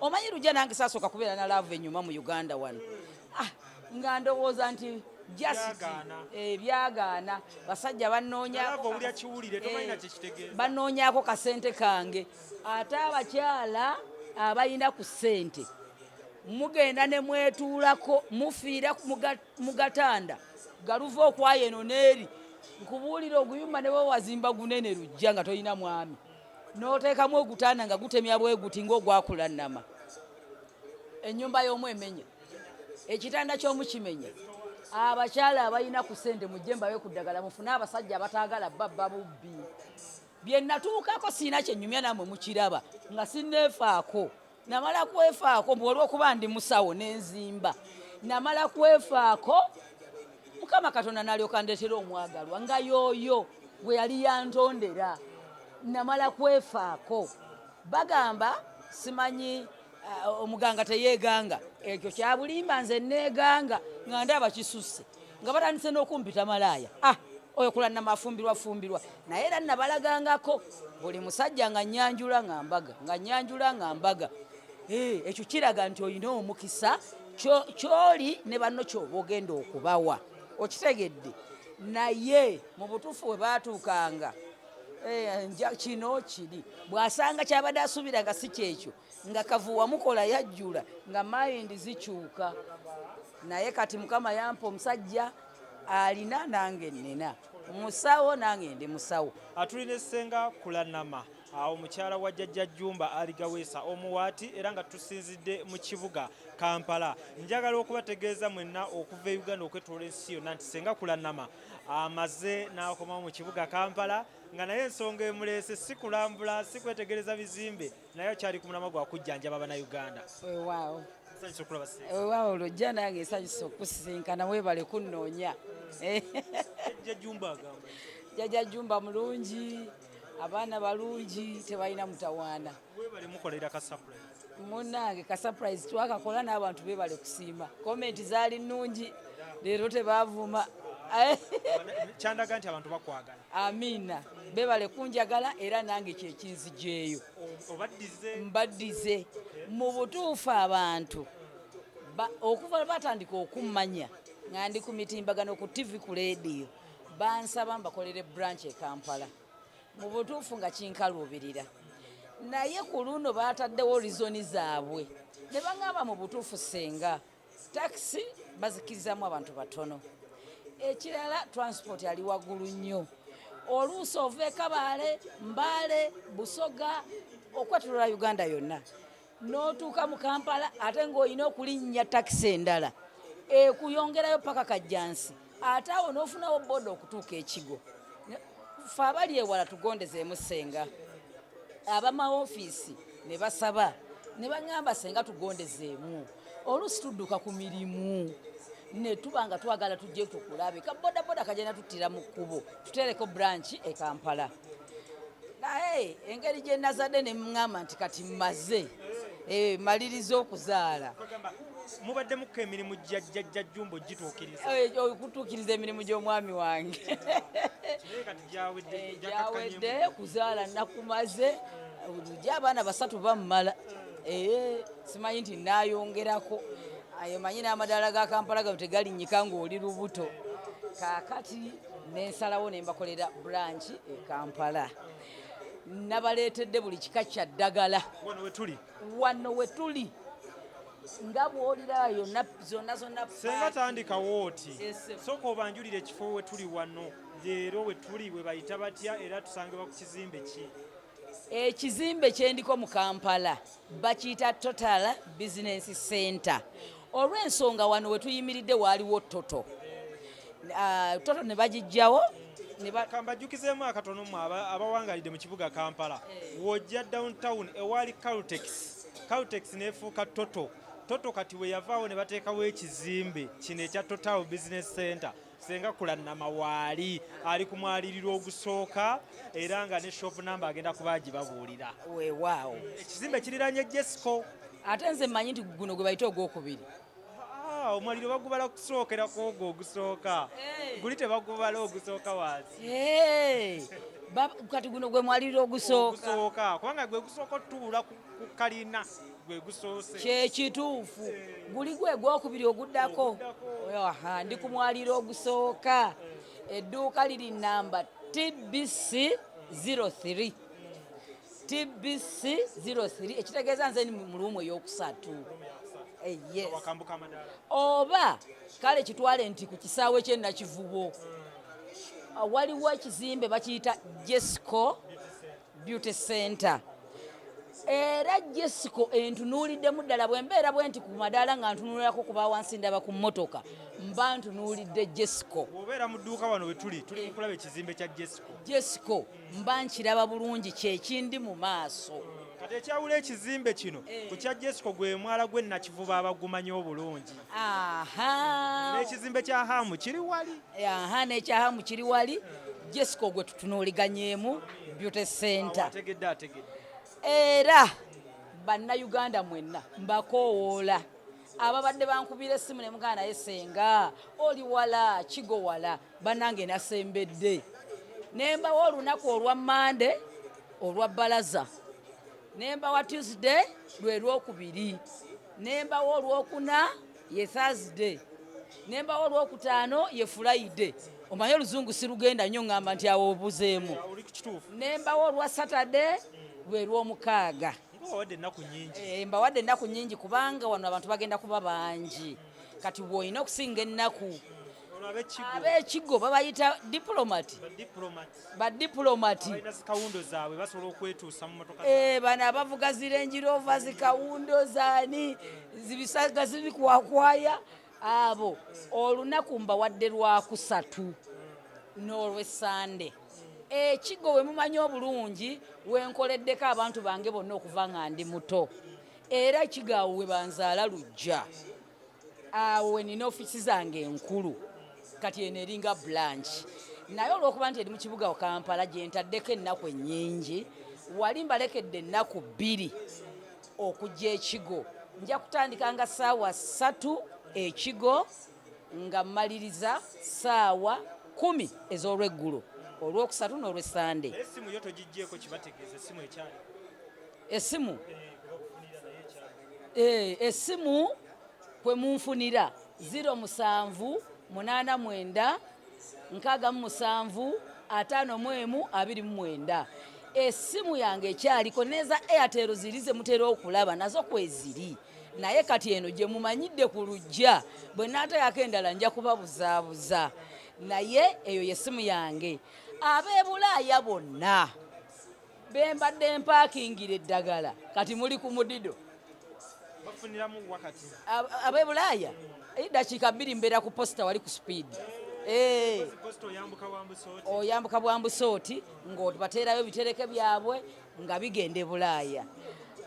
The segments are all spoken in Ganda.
omanyi lujja nange sasooka kubeera na laavu ennyuma mu Uganda wano nga ndowooza nti byagaana basajja banoonyaako kasente kange ate abakyala abalina ku ssente mugenda ne mwetuulako mufiira mu gatanda galuva okwayo eno n'eri nkubuulira oguyumba ne bwe wazimba gunene lujja nga tolina mwami n'oteekamu ogutanda nga gutemya bwe guti ng'ogwakula nnama ennyumba y'omu emenya ekitanda ky'omukimenya abakyala abalina ku ssente mujje mbabe ku ddagala mufune abasajja abataagala babba bubbi bye natuukako siina kyennyumya nammwe mukiraba nga sinneefaako namala kwefaako olw'okuba ndi musawo n'enzimba namala kwefaako Mukama Katonda n'alyoka ndeetera omwagalwa nga y'oyo bwe yali yantondera namala kwefaako bagamba simanyi omuganga teyeeganga ekyo kyabulimba nze neeganga nga ndaba kisusse nga batandise n'okumpita malaaya oyo kulannama afumbirwa naye era nabalagangako buli musajja nga nnyanjula nga mbaga ekyo kiraga nti olina omukisa kyoli ne banno kyoba ogenda okubawa okitegedde naye mu butuufu bwe baatuukanga kino kiri bw'asanga kyabadde asuubiranga si kyekyo nga kavuwa mukola yajjula nga mayindi zikyuka naye kati Mukama yampa omusajja alina nange nnina musawo nange ndi musawo atulina essenga kulannama awo mukyala wa Jjajja Jjumba Aligaweesa omuwaati era nga tusinzidde mu kibuga Kampala njagala okubategeeza mwenna okuva e Uganda okwetoola ensi yonna nti senga kulannama amaze n'akomawo mu kibuga Kampala nga naye ensonga emuleese si kulambula si kwetegereza bizimbe naye kyali ku mulamwa gwa kujjanjaba bannayuganda. Weewaawo lojja nange nsanyusa okusisinkana weebale kunnoonya. Jjajja Jjumba mulungi abaana balungi tebalina mutawaana. Weebale mukolera ka surprise. Munnange ka surprise twakakola n'abantu beebale kusiima komenti zaali nnungi leero tebaavuma. Kyandaga nti abantu bakwagala. Amiina beebale kunjagala era nange kyekinzijeeyo mbaddize mu butuufu abantu okuva batandika okummanya nga ndi ku mitimbagano ku TV ku leediyo bansaba mbakolere branch e Kampala mu butuufu nga kinkaluubirira naye ku luno baataddewo rizoni zaabwe ne baŋŋamba mu butuufu senga takisi bazikirizamu abantu batono ekirala transport yali waggulu nnyo oluusi ova e Kabale Mbale Busoga okwetulula Uganda yonna n'otuuka mu Kampala ate ng'olina okulinnya takisi endala ekuyongerayo paka Kajjansi ate awo n'ofunawo boda okutuuka ekigo ffe abali ewala tugondezeemu senga abamaofiisi ne basaba ne baŋŋamba senga tugondezeemu oluusi tudduka ku mirimu ne tuba nga twagala tujje tukulabe ka bodaboda kagenda tuttira mu kkubo tutereko branch e Kampala naye engeri gye nazadde ne mŋŋamba nti kati mmaze maliriza okuzaala mubadde mukka emirimu Jjajja Jjumba ogituukiriza okutuukiriza emirimu gy'omwami wange gyawedde kuzaala nakumaze lujja abaana 3 bammala simanyi nti naayongerako ayo manyi n'amadaala ga Kampala gabo tegalinnyika ng'oli lubuto kaakati nensalawo ne mbakolera branch e Kampala nabaleetedde buli kika kya ddagala wano we tuli nga bw'olira yonna zonna senga tandikawo oti sooka obanjulira ekifo we tuli wano leero we tuli we bayita batya era tusangibwa ku kizimbe ki ekizimbe kye ndiko mu Kampala bakiyita Total Business Center olw'ensonga wano we tuyimiridde waaliwo Toto ne bagijjawo kambajjukizeemu akatono mu abawangalidde mu kibuga Kampala wojja downtown ewaali Caltex neefuuka Toto kati we yavaawo ne bateekawo ekizimbe kino ekya Total Business Center senga kulannama waali ali ku mwaliriro ogusooka era nga ne shop number agenda kuba agibabuulira weewaawo ekizimbe kiriranye Jesco ate nze mmanyi nti guno gwe bayita ogwokubiri omwaliro bagubala okusookerako ogwo ogusooka guli tebagubala ogusooka wansi kati guno gwe mwaliriro ogusooka kubanga gwe gusooka otuula ku kalina gwe gusoose kyekituufu guli gwe gwokubiri oguddako ndi ku mwaliro ogusooka edduuka liri namba TBC 03 TBC 03 ekitegeeza nze ni mu luumu ey'okusatu yes oba kale kitwale nti ku kisaawe ky'ennakivubo waliwo ekizimbe bakiyita Jesco Beauty Center era Jesco entunuuliddemu ddala bwe mbeera bwe nti ku madaala nga ntunuulirako kuba wansi ndaba ku mmotoka mba ntunuulidde Jesco. Obeera mu dduuka wano we tuli mu kulaba ekizimbe kya Jesco mba nkiraba bulungi kyekindi mu maaso. Kati ekyawula ekizimbe kino ku kya Jesco gwe mwala gwe Nakivuba abagumanyi obulungi. N'ekizimbe kya Hamu kiri wali. N'ekya Hamu kiri wali. Jesco gwe tutunuuliganyeemu Beauty Center. Ategedde. Era bannayuganda mwenna mbakoowoola ababadde bankubira essimu ne muganda naye senga oli wala kigo wala bannange nasembedde nembawa olunaku olwa Mande olwa Balaza nembawa Tuesday lwe Lwokubiri nembawa Olwokuna ye Thursday nembawa Olwokutaano ye Friday omanye oluzungu sirugenda nnyo ngamba nti awo obuzeemu nembawa olwa Saturday lwe Lwomukaaga mbawadde ennaku nnyingi kubanga wano abantu bagenda kuba bangi kati bw'olina okusinga ennaku ab'ekigo babayita badiplomati bano abavuga zirenji roova zikawundo zaani zibisaga zibikwakwaya abo olunaku mbawadde Lwakusatu n'Olwesande ekigo we mumanyi obulungi wenkoleddeko abantu bange bonna okuva nga ndi muto era ekigo awo we banzaala lujja awo we nina ofiisi zange enkulu kati eno eringa branch naye olw'okuba nti eri mu kibuga Kampala gye ntaddeko ennaku ennyingi wali mbalekedde ennaku 2 okujja ekigo nja kutandika nga ssaawa 3 ekigo nga mmaliriza ssaawa 10 ez'olweggulo Olwokusatu n'Olwesande. Essimu yo togijjeeko kibategeeza essimu ekyali. Essimu kwe munfunira 0789675529. Essimu yange ekyaliko neza Airtel ziri ze mutera okulaba nazo kweziri. Naye kati eno gye mumanyidde ku lujja bwe naatayako endala nja kubabuzaabuza. Naye eyo yessimu yange. Ab'e Bulaaya bonna bembadde mpakingira eddagala kati muli ku mudido bafuniramu wakati ab'e Bulaaya dakiika 2 mbeera ku posta wali ku speed oyambuka Bwambusooti ng'obateerayo ebitereke byabwe nga bigenda e Bulaaya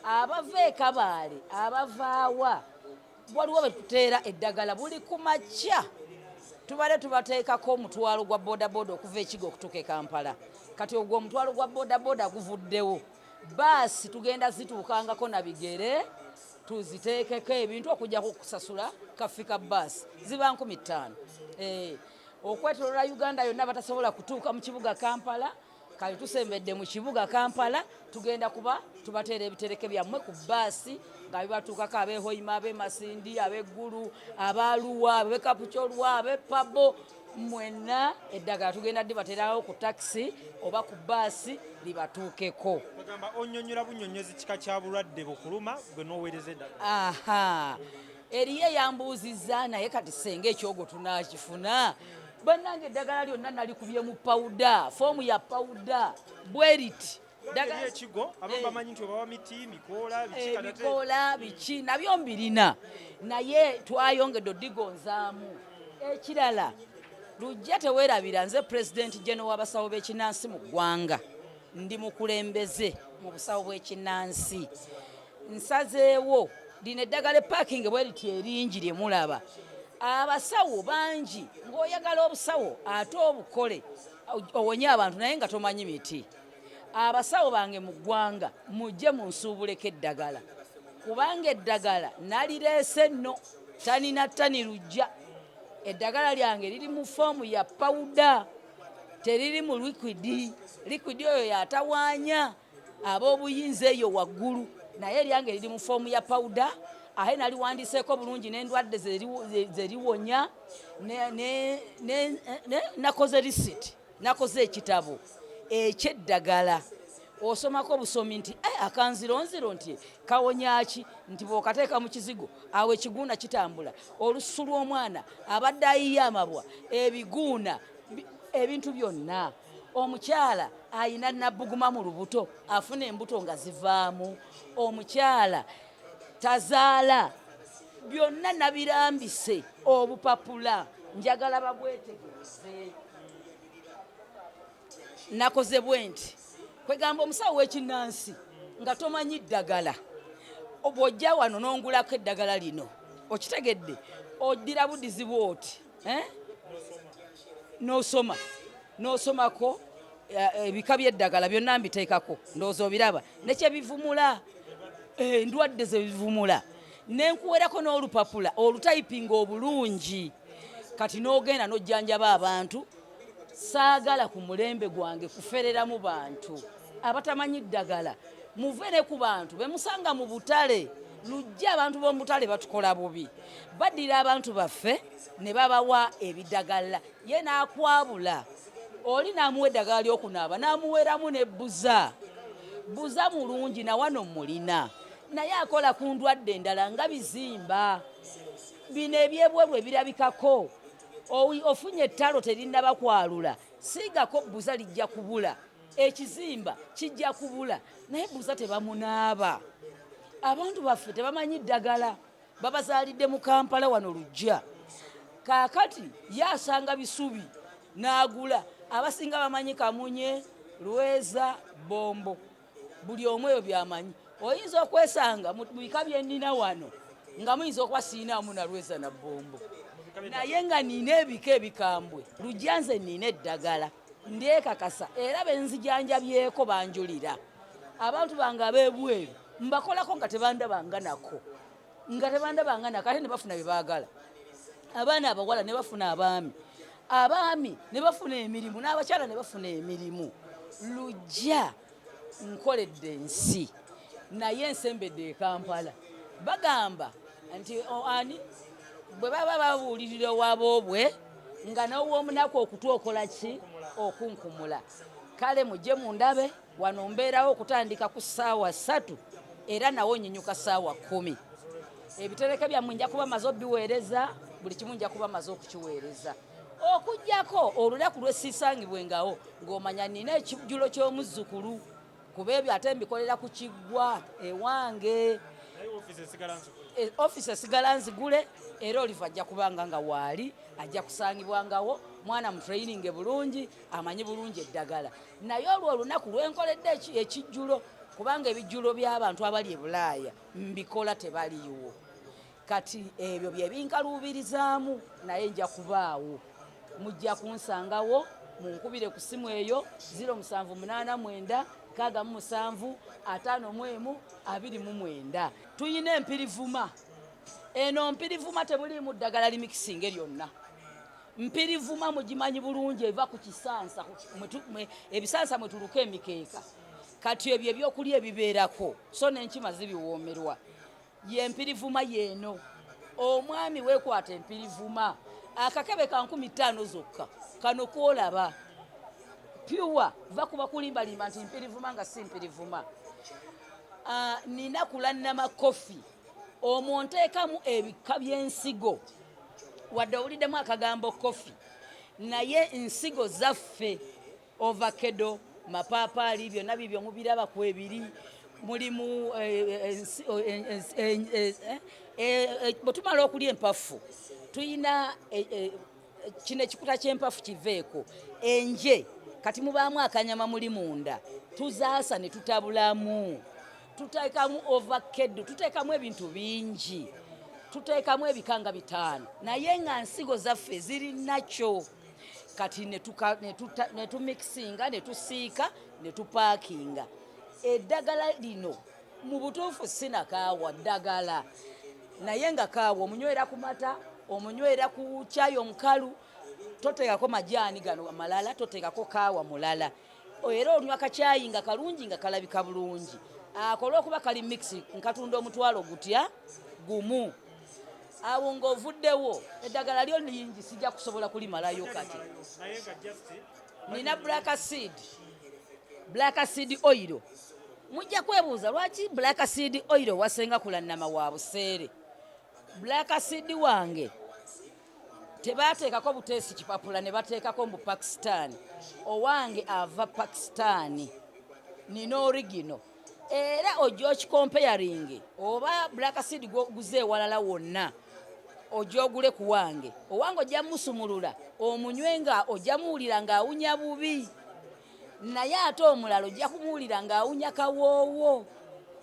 abava e Kabaale abavaawa waliwo be tuteera eddagala buli ku makya tubale tubateekako omutwalo gwa bodaboda okuva ekigo okutuuka e Kampala kati ogwo omutwalo gwa bodaboda guvuddewo baasi tugenda zituukangako na bigere tuziteekeko ebintu okujja kukusasula kafika baasi ziba 15,000 okwetolola Uganda yonna batasobola kutuuka mu kibuga Kampala kali tusembedde mu kibuga Kampala tugenda kuba tubateera ebitereke byammwe ku baasi nga bibatuukako ab'e Hoima ab'e Masindi ab'eggulu ab'Aluwa ab'e Kapukyolwa ab'e Pabo mwenna eddagala tugenda dibateerawo ku takisi oba ku baasi libatuukeko. Bagamba onnyonnyola bunnyonnyozi kika kya bulwadde bukuluma gwe n'oweereza eddagala. Eriye yambuuzizza naye kati senga ekyogo tunaakifuna bannange eddagala lyonna nalikubye mu pawuda foomu ya pawuda bweriti ekigo abamu bamanyi nti obawa miti mikoola biki nabyo mbirina naye twayongedde odigonzaamu ekirala lujja teweerabira nze President General w'abasawo b'ekinnansi mu ggwanga ndi mukulembeze mu busawo bw'ekinnansi nsazeewo lino eddagala epaakingi bweriti eringi lye mulaba abasawo bangi ng'oyagala obusawo ate obukole owonye abantu naye nga tomanyi miti abasawo bange mu ggwanga mujje munsuubuleko eddagala kubanga eddagala nalireese nno tani na tani lujja eddagala lyange liri mu foomu ya pawuda teriri mu liquidi oyo yatawaanya ab'obuyinza eyo waggulu naye eryange liri mu foomu ya powder ahe naliwandiseeko bulungi n'endwadde zeriwonya nakoze receipt nakoze ekitabo ekyeddagala osomako obusomi nti akanzironziro nti kawonyaki nti bw'okateeka mu kizigo awo ekiguuna kitambula olususu lw'omwana abadde ayiye amabwa ebiguuna ebintu byonna omukyala ayina nabbuguma mu lubuto afuna embuto nga zivaamu omukyala tazaala byonna nabirambise obupapula njagala babwetegereze nakoze bwe nti kwegamba omusawo w'ekinnansi nga tomanyi ddagala bw'ojja wano n'ongulako eddagala lino okitegedde oddira buddizi bwoti n'osomako ebika by'eddagala byonna mbiteekako ndowooza obiraba nekyebivumula endwadde zebivumula nenkuwerako n'olupapula olutayipinga obulungi kati n'ogenda n'ojjanjaba abantu saagala ku mulembe gwange kufereramu bantu abatamanyi ddagala muve ne ku bantu bemusanga mu butale lujja abantu b'omu butale batukola bubi baddira abantu baffe ne babawa ebiddagala ye n'akwabula oli n'amuwa eddagala ly'okunaaba n'amuweramu nebbuza buza mulungi na wano mulina naye akola ku ndwadde endala nga bizimba bino ebyebwebwe birabikako ofunye ettalo terinaba kwalula siigako buza lijja kubula ekizimba kijja kubula naye buza tebamunaaba abantu baffe tebamanyi ddagala babazaalidde mu Kampala wano lujja kaakati yaasanga bisubi n'agula abasinga bamanyi kamunye lweza bombo buli omu eyo byamanyi oyinza okwesanga mu bika byennina wano nga muyinza okuba siinaamu na lweza na bombo naye nga nina ebika ebikambwe lujja nze nina eddagala ndyekakasa era benzijanjabyeko banjulira abantu bange ab'ebweru mbakolako nga tebandabanga nako ate ne bafuna bye baagala abaana abawala ne bafuna abaami ne bafuna emirimu n'abakyala ne bafuna emirimu lujja nkoledde ensi naye nsembedde e Kampala bagamba nti ani bwe baba babuulirira owaboobwe nga n'ow'omunaku okutu okola ki okunkumula kale mujje mundabe wano mbeerawo okutandika ku ssaawa 3 era nawo nyinyuka ssaawa 10 ebitereke byammwe nja kuba maze obiweereza buli kimu nja kuba maze okukiweereza okujjako olunaku lwesiisangibwengawo ng'omanya nina ekijjulo ky'omuzzukulu kuba ebyo ate mbikolera ku kiggwa ewange ofisi esigala nzigule era oliva ajja kubanga nga waali ajja kusangibwangawo mwana mu training bulungi amanyi bulungi eddagala naye olwo olunaku lwenkoledde ekijjulo kubanga ebijjulo by'abantu abali e Bulaaya mbikola tebaliiwo kati ebyo bye binkaluubirizaamu naye nja kubaawo mujja kunsangawo munkubire ku simu eyo 0789 67 51 29 tuyina empirivuma eno mpirivuma tebuliimu ddagala limikisinge lyonna mpirivuma mugimanyi bulungi eva ku kisansa ebisansa mwe tuluka emikeeka kati ebyo ebyokulya ebibeerako so n'enkima zibiwoomerwa yempirivuma yeeno omwami weekwata empirivuma akakebe ka 50 zokka kano kwolaba pyuwa va kuba kulimbalimba nti mpirivuma nga si mpirivuma nina kulannama kofi omwo nteekamu ebika by'ensigo wadde owuliddemu akagambo kofi naye ensigo zaffe ovakedo mapaapaali byonna bibyo mubiraba ku ebiri mulimu bwe tumala okulya empafu tuyina kino ekikuta ky'empafu kiveeko enje kati mubaamu akanyama muli munda tuzaasa ne tutabulamu tuteekamu ovakedo tuteekamu ebintu bingi tuteekamu ebikanga 5 naye nga nsigo zaffe ziri nakyo kati ne tumikisinga ne tusiika ne tupaakinga eddagala lino mu butuufu sinakaawa ddagala naye nga kaawa omunywera ku mata omunywera ku caayi omukalu toteekako majaani gano malala toteekako kaawa mulala era onywa kacaayi nga kalungi nga kalabika bulungi akola okuba kali mix nkatunda omutwalo gutya gumu awo ng'ovuddewo eddagala lyo lingi sijja kusobola kulimalayo kati nina black seed oil mujja kwebuuza lwaki black seed oil wasenga kulannama wa buseere black seed wange tebateekako buteesi kipapula ne bateekako mbu Pakistan owange ava Pakistan nina origino era ojja okikompeyaringe oba black seed guze ewalala wonna ojja ogule ku wange owange ojja musumulula omunywe nga ojja muwulira ng'awunya bubi naye ate omulala ojja kumuwulira ng'awunya kawoowo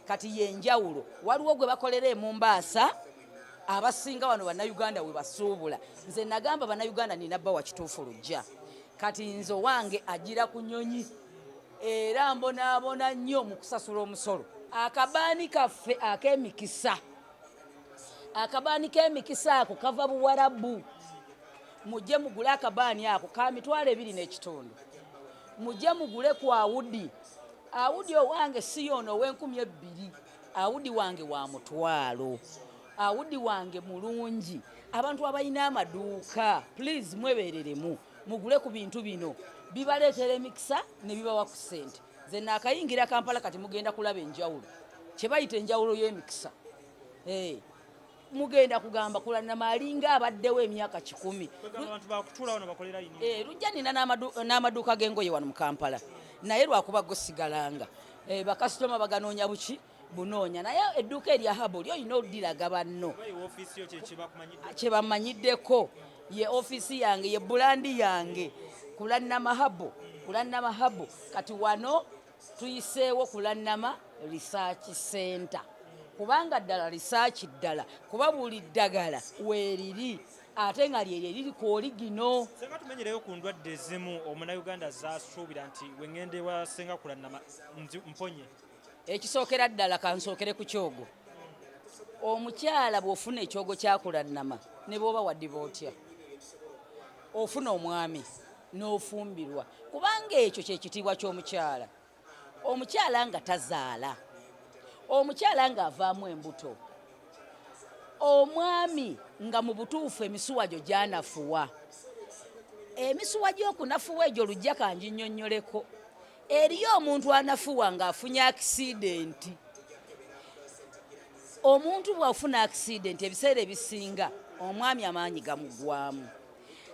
kati yenjawulo waliwo gwe bakolera e Mombasa abasinga wano bannayuganda we basuubula nze nagamba bannayuganda ninabba wa kituufu lujja kati nze wange agira ku nnyonyi era mbonaabona nnyo mu kusasula omusolo akabaani kaffe ak'emikisa akabaani k'emikisa ako kava Buwarabu mujje mugule akabaani ako ka mitwalo 2.5 mujje mugule ku awudi owange si yono ow' $2,000 awudi wange wa mutwalo awudi wange mulungi abantu abalina amaduuka please mwebereremu mugule ku bintu bino bibaleetera emikisa ne bibawa ku ssente nze naakayingira Kampala kati mugenda kulaba enjawulo kye bayita enjawulo y'emikisa mugenda kugamba kulannama alinga abaddewo emyaka 10 lujja nina n'amaduuka g'engoye wano mu Kampala naye lwakuba gosigalanga bakasitoma baganoonya buki bunoonya naye edduuka erya habo lyolina oddiraga banno kye bamanyiddeko ye ofiisi yange ye bulandi yange kulannama habo kati wano tuyiseewo kulannama research center kubanga ddala research ddala kuba buli ddagala weeriri ate nga lyeryo eriri ku oligino senga tumenyereyo ku ndwadde ezimu omunnayuganda zasuubira nti wengende wasenga kulannama mponye ekisookera ddala kansookere ku kyogo omukyala bw'ofuna ekyogo kyakulannama ne bw'oba waddiba otya ofuna omwami n'ofumbirwa kubanga ekyo kyekitiibwa ky'omukyala omukyala nga tazaala omukyala nga avaamu embuto omwami nga mu butuufu emisuwa gyo gyanafuwa emisuwa gy'okunafuwa egyo lujja kanginnyonnyoleko eriyo omuntu anafuwa ng'afunye akisidenti omuntu bw'afuna akisidenti ebiseera ebisinga omwami amaanyi gamuggwamu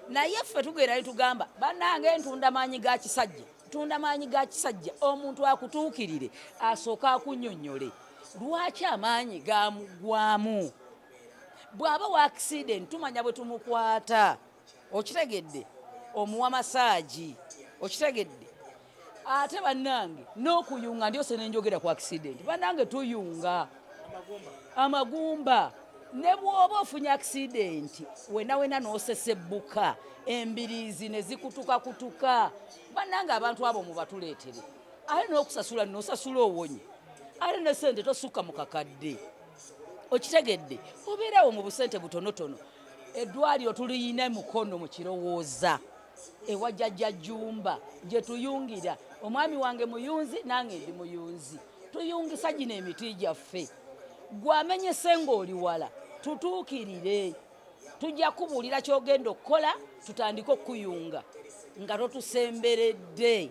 naye ffe tugenda ne tugamba bannange ntunda maanyi ga kisajja omuntu akutuukirire asooka akunnyonnyole lwaki amaanyi gamuggwamu bw'aba wa akisidenti tumanya bwe tumukwata okitegedde omuwa masaagi okitegedde ate bannange n'okuyunga ndyose nenjogera ku akisidenti bannange tuyunga amagumba ne bw'oba ofunye akisidenti wena n'osesebbuka embiriizi ne zikutukakutuka bannange abantu abo mubatuleetere ate n'okusasula n'osasula owonye ate ne sente tosukka mu kakadde okitegedde obeerawo mu busente butonotono eddwaliro tuliyina mukono mu kirowooza ewa jjajja Jjumba gye tuyungira omwami wange muyunzi nange ndi muyunzi tuyungisa gino emiti gyaffe gwamenyese ng'oli wala tutuukirire tujja kubuulira ky'ogenda okukola tutandike okuyunga nga totusemberedde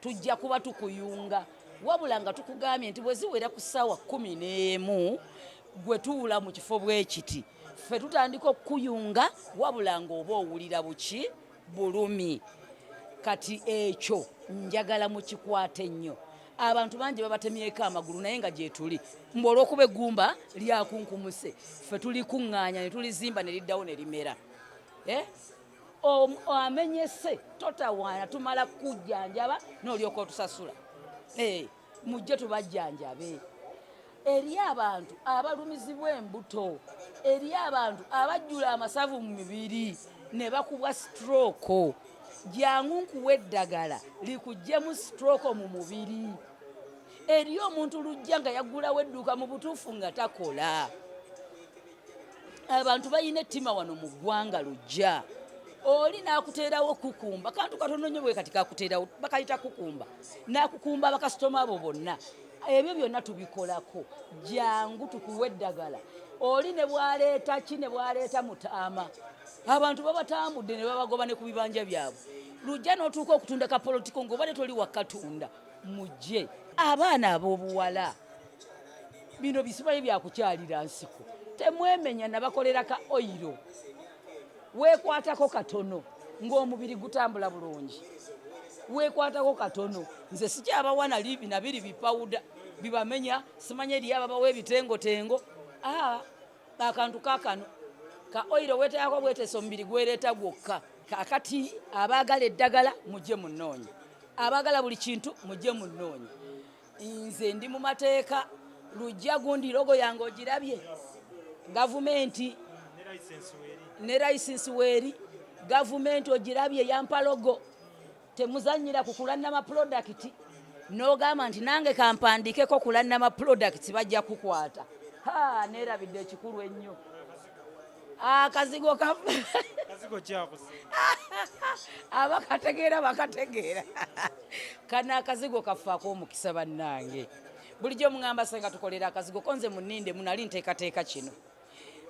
tujja kuba tukuyunga wabula nga tukugambye nti bwe ziwera ku ssaawa 11 gwe tuwula mu kifo bw'ekiti ffe tutandika okuyunga wabula ng'oba owulira buki bulumi kati ekyo njagala mukikwate nnyo abantu bangi babatemyeko amagulu naye nga gyetuli mbu olw'okuba eggumba lyakunkumuse ffe tulikuŋŋaanya ne tulizimba ne liddawo ne limera amenyese totawaana tumala kujjanjaba n'olyoka otusasula mujje tubajjanjabe eri abantu abalumizibwa embuto eri abantu abajjula amasavu mu mibiri ne bakubwa stroke jangu nkuwa eddagala likuggyemu stroke mu mubiri eri omuntu lujja nga yaggulawo edduuka mu butuufu nga takola abantu balina ettima wano mu ggwanga lujja oli n'akuteerawo kukumba kantu katono nnyo bwe kati kakuteerawo bakayita kukumba n'akukumba bakasitoma abo bonna ebyo byonna tubikolako jangu tukuwa eddagala oli ne bwaleeta ki ne bwaleeta mutaama abantu babatambudde ne babagoba ne ku bibanja byabwe lujja n'otuuka okutunda kapolitiko ng'obadde toli wakatunda mujje abaana ab'obuwala bino bisibaye byakukyalira nsiko temwemenya nabakolera ka oyiro weekwatako katono ng'omubiri gutambula bulungi weekwatako katono nze sikyabawana libi nabiri bipawuda bibamenya simanya eri ababawa ebitengotengo akantu kakano ka oyiro weetayako bwetesa omubiri gwereeta gwokka kakati abaagala eddagala mujje munoonye abaagala buli kintu mujje munoonye nze ndi mu mateeka lujja gundi logo yange ogirabye gavumenti ne license weeri gavumenti ogirabye yampa logo temuzanyira ku kulannama product n'ogamba nti nange kampandikeko kulannama product bajja kukwata neerabidde ekikulu ennyo akazigo abakategeera bakategeera kana akazigo kafaako omukisa bannange bulijjo muŋŋamba senga tukolera akazigo konze muninde munali nteekateeka kino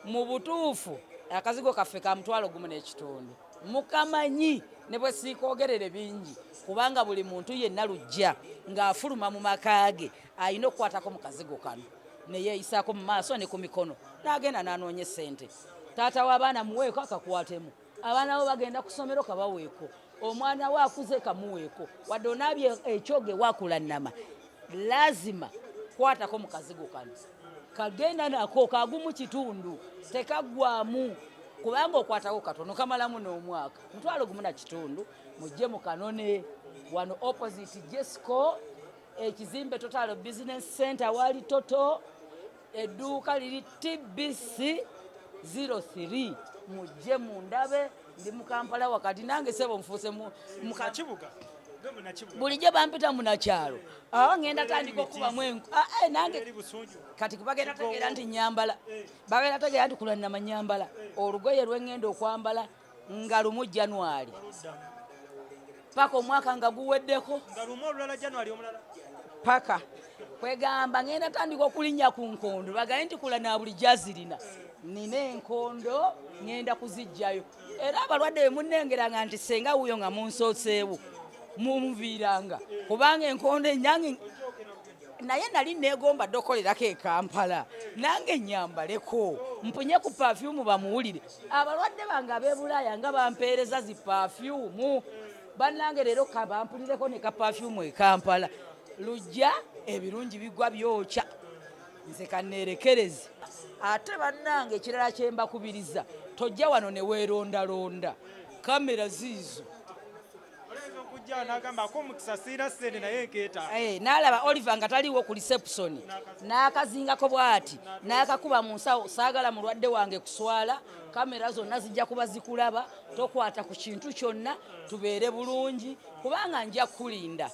mu butuufu akazigo kaffe ka mutwalo gumu n'ekitundu mukamanyi ne bwe siikoogerere bingi kubanga buli muntu yenna lujja ng'afuluma mu maka ge ayina okukwatako mu kazigo kano neyeeyisaako mu maaso ne ku mikono n'agenda n'anoonya sente taata w'abaana muweeko akakwatemu abaana bo bagenda ku ssomero kabaweeko omwana we akuze kamuweeko wadde onaabye ekyoge wakulannama lazima kwatako mu kazigo kano kagenda nako kagumu kitundu tekaggwamu kubanga okwatako katono kamalamu n'omwaka mutwalo gumu na kitundu mujje mu kanone wano opposite jesco ekizimbe total business center wali toto edduuka liri tbc 03 mujje mundabe ndi mu Kampala wakati nange sebo mfuse mu kibuga bulijjo bampita munakyalo ngenda tandika okuba mwenku nange kati bagenda tegeera nti nyambala bagenda tegeera nti kulannama nyambala olugoye lwengenda okwambala nga lumu January paka omwaka nga guweddeko nga lumu olulala January omulala paka kwegamba ngenda tandika okulinnya ku nkondo bagaye nti kulana buli jazirina nina enkondo ngenda kuzijjayo era abalwadde bemunnengeranga nti senga wuyo nga munsooseewo mumuviiranga kubanga enkondo enyange naye nali neegomba dde okolerako e Kampala nange nyambaleko mpunye ku pafyumu bamuwulire abalwadde bange ab'e nga bampeereza zi pafyumu bannange leero kabampulireko ne ka pafyumu e Kampala lujja ebirungi bigwa byokya nze kanneerekereze ate bannange ekirala kyembakubiriza tojja wano ne weerondalonda kamera ziizo n'alaba Oliver nga taliwo ku reception n'akazingako bw'ati n'akakuba mu nsawo saagala mulwadde wange kuswala kamera zonna zijja kuba zikulaba tokwata ku kintu kyonna tubeere bulungi kubanga nja kulinda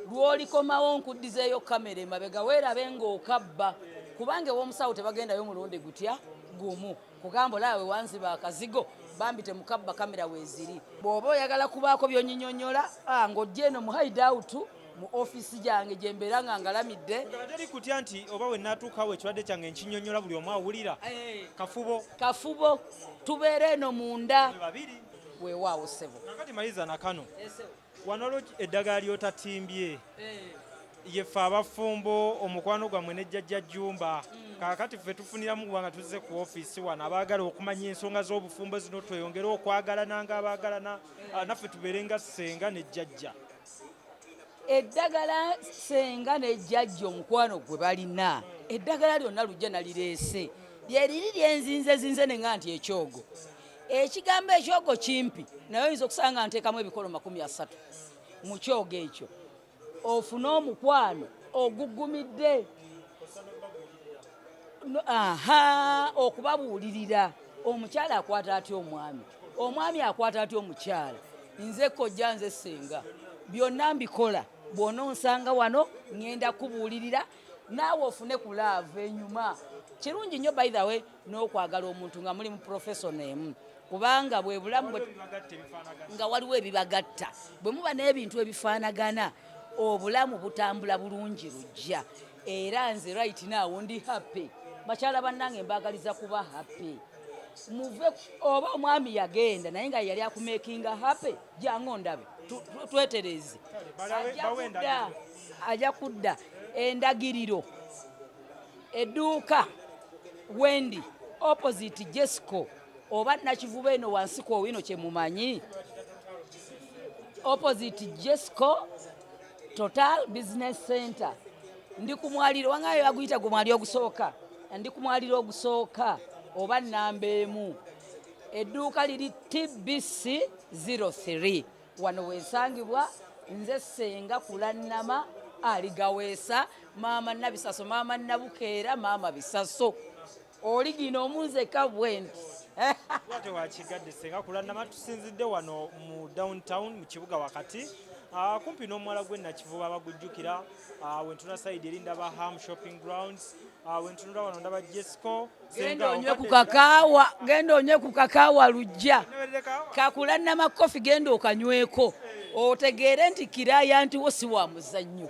lw'olikomawo nkuddizeeyo kamera emabega weerabe ng'okabba kubanga ew'omusawo tebagendayo mulundi gutya gumu kugamba olaawe wanziba akazigo bambi temukabba kamera weeziri bw'oba oyagala kubaako byonyinyonyola ng'ojja eno mu hideout mu ofiisi gyange gye mbeera nga ngalamidde teri kutya nti oba we naatuukawo ekirwadde kyange nkinyonyola buli omu awulira kafubo tubeere eno munda babiri weewaawo ssebo nakati maliza na kano wano eddagala ly'otatimbye yeffe abafumbo omukwano gwammwe ne jjajja Jjumba kaakati ffe tufuniramu kubanga tuzze ku ofiisi wano abaagala okumanya ensonga z'obufumbo zino tweyongere okwagalana ng'abaagalana naffe tubeere nga ssenga ne jjajja eddagala ssenga ne jjajja omukwano gwe balina eddagala lyonna lujja nalireese lyeriri lyenzinzezinze ne nga nti ekyogo ekigambo ekyogo kimpi naye oyinza okusanga nteekamu ebikolo 30 mu kyogo ekyo ofune omukwano oguggumidde okubabuulirira omukyala akwata atya omwami akwata atya omukyala nze kojja nze ssenga byonna mbikola bw'onoonsanga wano ŋŋenda kubuulirira naawe ofune ku laavu enyuma kirungi nnyo by the way n'okwagala omuntu nga muli mu profession emu kubanga bwe bulamu nga waliwo ebibagatta bwe muba n'ebintu ebifaanagana obulamu butambula bulungi lujja era nze right now ndi happy bakyala bannange mbagaliza kuba happy muve oba omwami yagenda naye nga yali akumakinga happy jangu ndabe twetereze ajja kudda endagiriro edduuka Wendi opposite Jesco oba nakivuba eno wansi ko wino kye mumanyi opposite Jesco Total Business Center ndi kumwaliro wangayo aguyita gumwali ogusooka ndi kumwaliro ogusooka oba namba emu edduuka liri TBC 03 wano wensangibwa nze Senga Kulannama aligaweesa maama Nabisaso maama Nabukeera maama Bisaso oli gino omunzeka bwenti Wate wakigadde Senga Kulannama tusinzidde wano mu downtown mu kibuga wakati kumpi n'omuwala gwe Nakivuba abagujjukira wentuna side eri ndaba Ham Shopping Grounds wentunula wano ndaba Jesco genda onywe ku kakaawa lujja Kakulannama kofi genda okanyweko otegeere nti kiraya nti wo si wa muzannyo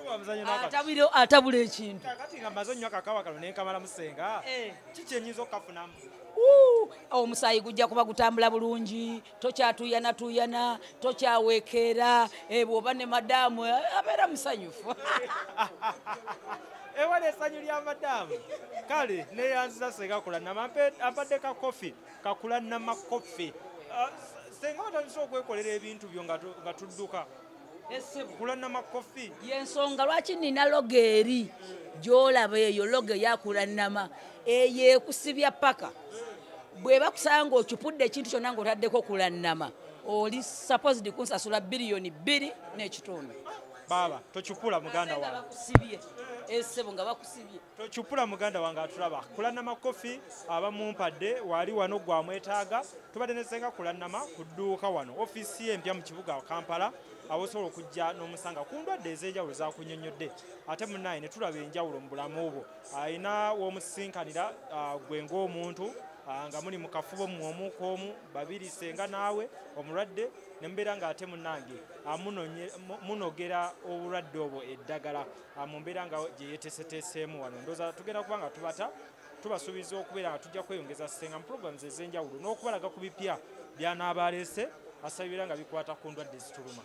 atabula ekintu kati nga maze onywa kakaawa kano nenkamala Musenga kiki enyinza okafunamu omusaayi gujja kuba gutambula bulungi tokyatuyana tokyaweekera bw'oba ne madamu abeera musanyufu ewali essanyu lya madamu kale neyanziza Senga Kulannama ampadde ka kofi Kakulannama kofi Senga watandise okwekolera ebintu byo nga tudduka Kulannama kofi yensonga lwaki nina logo eri gy'olaba eyo logo ya Kulannama eyo ekusibya paka bwe bakusanga okipudde ekintu kyonna ng'otaddeko Kulannama oli supposed kunsasula $2.2 baba tokipula muganda wange esebo nga bakusibye tokipula muganda wange atulaba Kulannama kofi abamumpadde wali wano gwamwetaaga tubadde ne Senga Kulannama ku dduuka wano ofiisi empya mu kibuga Kampala awosobola okujja n'omusanga ku ndwadde ez'enjawulo zakunnyonnyodde ate munnaye ne tulaba enjawulo mu bulamu bwo ayina w'omusinkanira gwe ng'omuntu nga muli mu kafubo omu k'omu babiri Senga naawe omulwadde ne mbeera ng'ate munnange munogera obulwadde obwo eddagala mu mbeera nga gye yeeteeseteeseemu wano ndowooza tugenda kuba nga tubasuubiza okubeera nga tujja kweyongeza Senga mu programs ez'enjawulo n'okubalaga ku bipya by'anaaba aleese asabira nga bikwata ku ndwadde ezituluma.